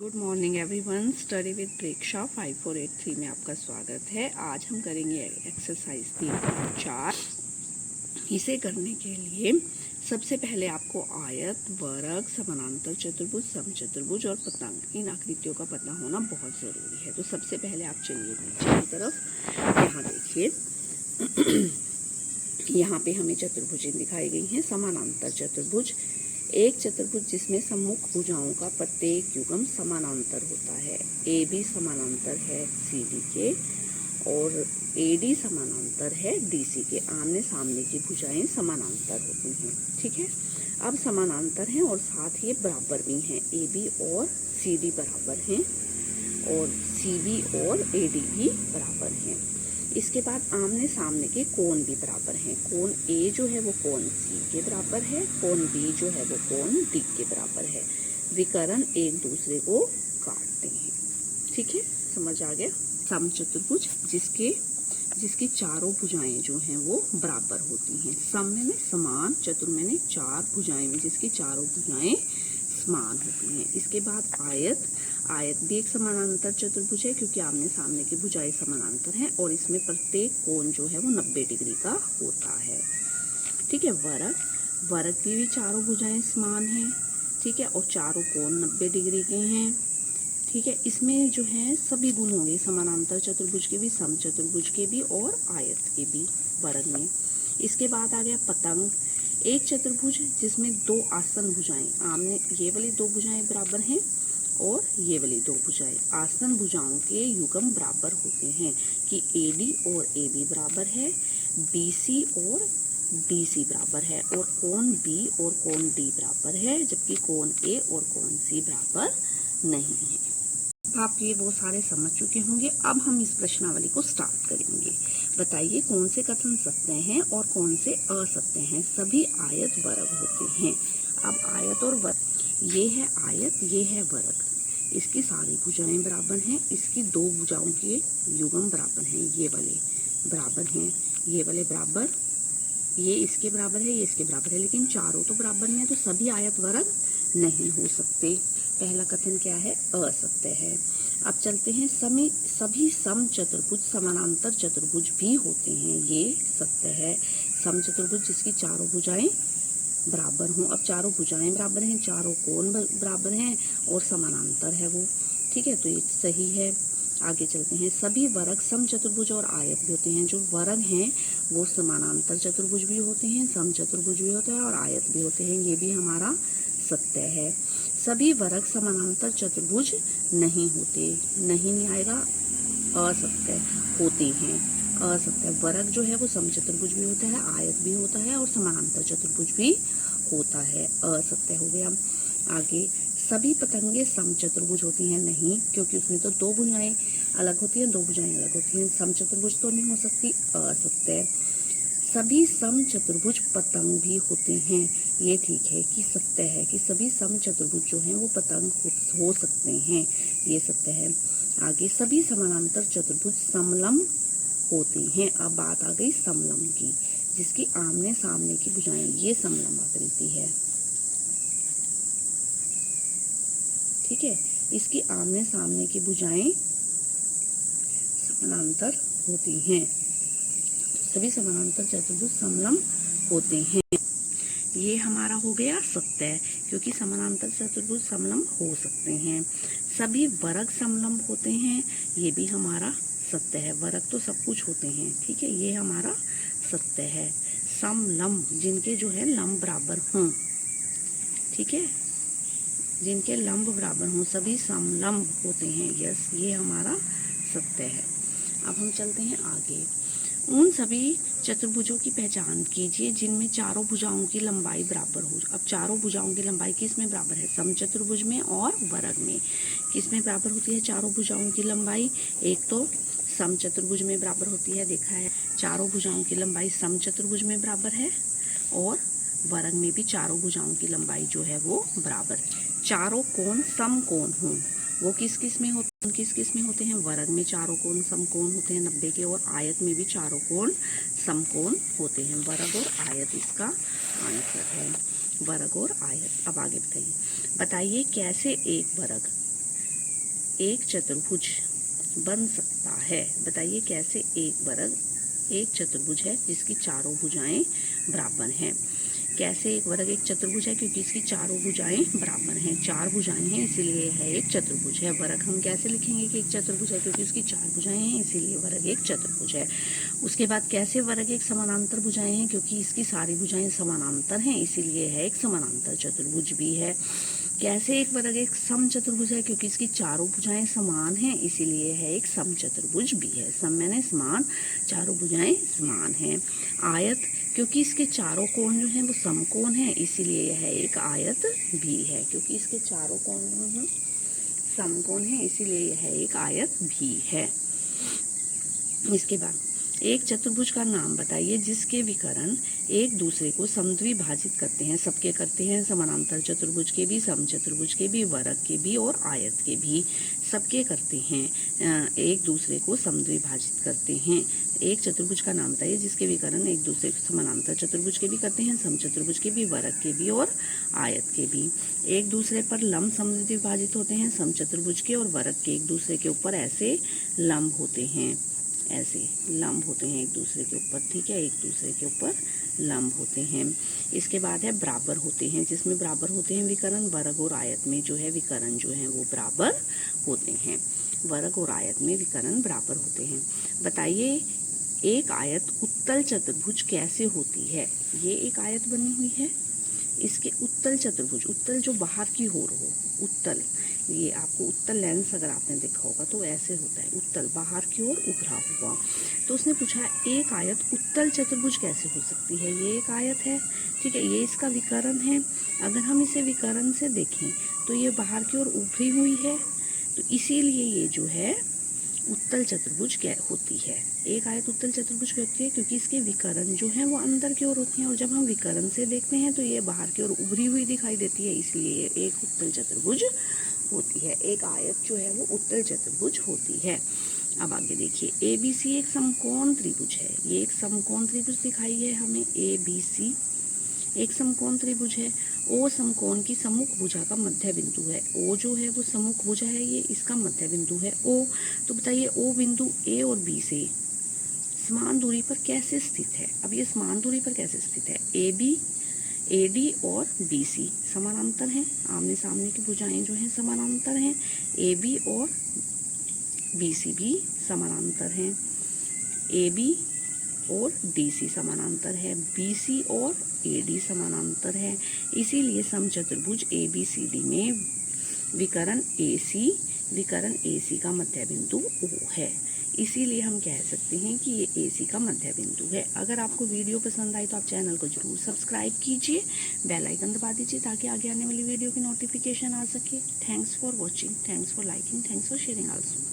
Good morning everyone. Study with Preksha 5483 में आपका स्वागत है। आज हम करेंगे एक्सरसाइज 3.4। इसे करने के लिए सबसे पहले आपको आयत, वर्ग, समानांतर चतुर्भुज, समचतुर्भुज और पतंग इन आकृतियों का पता होना बहुत ज़रूरी है। तो सबसे पहले आप चलिए नीचे की तरफ। यहाँ देखिए यहाँ पे हमें चतुर्भुजें दिखाई गई हैं। समानांतर चतुर्भुज एक चतुर्भुज जिसमें सम्मुख भुजाओं का प्रत्येक युग्म समानांतर होता है। ए बी समानांतर है सी डी के और ए डी समानांतर है डी सी के। आमने सामने की भुजाएं समानांतर होती हैं। ठीक है, अब समानांतर हैं और साथ ही बराबर भी हैं। ए बी और सी डी बराबर हैं और सी बी और ए डी भी बराबर हैं। इसके बाद आमने सामने के कोण भी बराबर हैं। कोण ए जो है वो कोण सी के बराबर है, कोण बी जो है वो कोण डी के बराबर है। विकर्ण एक दूसरे को काटते हैं। ठीक है, समझ आ गया। समचतुर्भुज जिसकी चारों भुजाएं जो हैं वो बराबर होती हैं। सम में समान, चतुर में चार भुजाएं में जिसकी चारों भुजाएं समान होती हैं। इसके बाद आयत भी एक समानांतर चतुर्भुज है क्योंकि आमने सामने की भुजाएं समानांतर हैं और इसमें प्रत्येक कोण जो है वो 90 डिग्री का होता है। ठीक है, वर्ग की भी चारों भुजाएं समान हैं। ठीक है, और चारों कोण 90 डिग्री के हैं। ठीक है, इसमें जो है सभी गुण होंगे, समानांतर चतुर्भुज के भी, समचतुर्भुज के भी और आयत के भी वर्ग में। इसके बाद आ गया पतंग। एक चतुर्भुज जिसमें दो आसन भुजाएं, आमने ये वाली दो भुजाएं बराबर हैं और ये वाली दो भुजाएं। आसन भुजाओं के युग्म बराबर होते हैं कि AD और AB बराबर है, BC और DC बराबर है और कोण B और कोण D बराबर है, जबकि कोण A और कोण C बराबर नहीं है। आप ये वो सारे समझ चुके होंगे। अब हम इस प्रश्नावली को स्टार्ट करेंगे। बताइए कौन से कथन सत्य हैं और कौन से असत्य हैं। सभी आयत वर्ग होते हैं। अब आयत और वर्ग, ये है आयत, ये है वर्ग। इसकी सारी भुजाएं बराबर हैं। इसकी दो भुजाओं के युग्म बराबर हैं। ये वाले बराबर हैं, ये वाले बराबर, ये इसके बराबर है, ये इसके बराबर है, लेकिन चारों तो बराबर नहीं है, तो सभी आयत वर्ग नहीं हो सकते। पहला कथन क्या है? असत्य है। अब चलते हैं, सभी समचतुर्भुज समानांतर चतुर्भुज भी होते हैं, ये सत्य है। समचतुर्भुज जिसकी चारों भुजाएं बराबर हों। अब चारों भुजाएं बराबर हैं, चारों कोण बराबर हैं और समानांतर है वो। ठीक है, तो ये सही है। आगे चलते हैं, सभी वर्ग समचतुर्भुज और आयत भी होते हैं। जो वर्ग हैं वो समानांतर चतुर्भुज भी होते हैं, समचतुर्भुज भी होते हैं और आयत भी होते हैं, ये भी हमारा सत्य है। सभी वर्ग समानांतर चतुर्भुज नहीं होते, नहीं आएगा, असत्य होते हैं। असत्य, वर्ग जो है वो समचतुर्भुज भी होता है, आयत भी होता है और समानांतर चतुर्भुज भी होता है। असत्य हो गया। आगे, सभी पतंगे समचतुर्भुज होती हैं, नहीं, क्योंकि उसमें तो दो भुजाएं अलग होती हैं, दो भुजाएं अलग होती हैं, समचतुर्भुज तो नहीं हो सकती। असत्य। सभी समचतुर्भुज पतंग भी होते हैं, ये ठीक है कि सत्य है कि सभी समचतुर्भुज जो हैं वो पतंग हो सकते हैं, ये सत्य है। आगे, सभी समानांतर चतुर्भुज समलंब होते हैं। अब बात आ गई समलंब की, जिसकी आमने सामने की भुजाएं, ये समलंब आकृति है। ठीक है, इसकी आमने सामने की भुजाएं समानांतर होती हैं। सभी समानांतर चतुर्भुज समलंब होते हैं, ये हमारा हो गया सत्य, क्योंकि समानांतर चतुर्भुज समलंब हो सकते हैं। सभी वर्ग समलंब होते हैं, ये भी हमारा सत्य है। वर्ग तो सब कुछ होते हैं, ठीक है, ये हमारा सत्य है। समलंब, जिनके जो है लंब बराबर हों, ठीक है, जिनके लंब बराबर हों, सभी समलंब होते हैं, यस, ये हमारा सत्य है। अब हम चलते हैं आगे। उन सभी चतुर्भुजों की पहचान कीजिए जिनमें चारों भुजाओं की लंबाई बराबर हो। अब चारों भुजाओं की लंबाई किस में बराबर है? समचतुर्भुज में और वर्ग में। किस में बराबर होती है चारों भुजाओं की लंबाई? एक तो समचतुर्भुज में बराबर होती है, देखा है, चारों भुजाओं की लंबाई समचतुर्भुज में बराबर है और वर्ग में भी चारों भुजाओं की लंबाई जो है वो बराबर। चारों कोण समकोण हों, वो किस किस में होते हैं? वर्ग में चारों कोण समकोण होते हैं 90 के और आयत में भी चारों कोण समकोण होते हैं। वर्ग और आयत इसका आंसर है, वर्ग और आयत। अब आगे बताइए कैसे एक वर्ग एक चतुर्भुज बन सकता है? बताइए कैसे एक वर्ग एक चतुर्भुज है जिसकी चारों भुजाएं बराबर हैं। कैसे एक वर्ग एक चतुर्भुज है? क्योंकि इसकी चारों भुजाएं बराबर हैं, चार भुजाएं हैं इसीलिए है एक चतुर्भुज है। वर्ग हम कैसे लिखेंगे कि एक चतुर्भुज है? क्योंकि उसकी चार भुजाएं हैं इसीलिए वर्ग एक चतुर्भुज है। उसके बाद कैसे वर्ग एक समानांतर भुजाएं हैं? क्योंकि इसकी सारी भुजाएं समानांतर हैं इसीलिए है एक समानांतर चतुर्भुज भी है। कैसे एक वर्ग एक सम चतुर्भुज है? क्योंकि इसकी चारों भुजाएं समान हैं इसीलिए है एक सम चतुर्भुज भी है। सम यानी समान, चारों भुजाएं समान हैं। आयत, क्योंकि इसके चारों कोण जो हैं वो समकोण हैं इसीलिए यह एक आयत भी है। क्योंकि इसके चारों कोण जो हैं समकोण हैं इसीलिए यह एक आयत भी है। इसके बाद एक चतुर्भुज का नाम बताइए जिसके विकर्ण एक दूसरे को समद्विभाजित करते हैं। सबके करते हैं, समानांतर चतुर्भुज के भी, सम चतुर्भुज के भी, वर्ग के भी और आयत के भी, सबके करते हैं, एक दूसरे को समद्विभाजित करते हैं। एक चतुर्भुज का नाम बताइए जिसके विकर्ण एक दूसरे को समानांतर चतुर्भुज के भी करते हैं, सम चतुर्भुज के भी, वर्ग के भी और आयत के भी। एक दूसरे पर लंब समद्विभाजित होते हैं, सम चतुर्भुज के और वर्ग के एक दूसरे के ऊपर ऐसे लंब होते हैं, ऐसे लंब होते हैं एक दूसरे के ऊपर, ठीक है, एक दूसरे के ऊपर लंब होते हैं। इसके बाद है बराबर होते हैं, जिसमें बराबर होते हैं विकर्ण। वर्ग और आयत में जो है विकर्ण जो है वो बराबर होते हैं। वर्ग और आयत में विकर्ण बराबर होते हैं। बताइए एक आयत उत्तल चतुर्भुज कैसे होती है? ये एक आयत बनी हुई है, इसके उत्तल चतुर्भुज, उत्तल जो बाहर की ओर हो, उत्तल, ये आपको उत्तल लेंस अगर आपने देखा होगा तो ऐसे होता है, उत्तल बाहर की ओर उभरा हुआ। तो उसने पूछा एक आयत उत्तल चतुर्भुज कैसे हो सकती है? ये एक आयत है, ठीक है, ये इसका विकर्ण है। अगर हम इसे विकर्ण से देखें तो ये बाहर की ओर उभरी हुई है, तो इसीलिए ये जो है उत्तल चतुर्भुज क्या होती है? एक आयत उत्तल चतुर्भुज क्या होती है? क्योंकि इसके विकर्ण जो हैं वो अंदर की ओर होती हैं और जब हम विकर्ण से देखते हैं तो ये बाहर की ओर उभरी हुई दिखाई देती है, इसलिए ये एक उत्तल चतुर्भुज होती है। एक आयत जो है वो उत्तल चतुर्भुज होती है। अब आगे देखिए, ABC एक समकोण त्रिभुज है। ये एक समकोण त्रिभुज दिखाई है हमें, ABC एक समकोण त्रिभुज है। ओ समकोण की सम्मुख भुजा का मध्य बिंदु है। ओ जो है वो सम्मुख भुजा है, ये इसका मध्य बिंदु है ओ। तो बताइए ओ बिंदु ए और बी से समान दूरी पर कैसे स्थित है? अब ये समान दूरी पर कैसे स्थित है? AB, AD और BC समानांतर हैं, आमने सामने की भुजाएं जो हैं समानांतर हैं। AB और BC भी समानांतर हैं, AB और DC समानांतर है, BC और AD समानांतर है। इसीलिए समचतुर्भुज ABCD में विकर्ण AC का मध्य बिंदु O है। इसीलिए हम कह सकते हैं कि ये AC का मध्य बिंदु है। अगर आपको वीडियो पसंद आई तो आप चैनल को जरूर सब्सक्राइब कीजिए, बेल आइकन दबा दीजिए ताकि आगे आने वाली वीडियो की नोटिफिकेशन आ सके। Thanks for watching, thanks for liking, thanks for sharing also.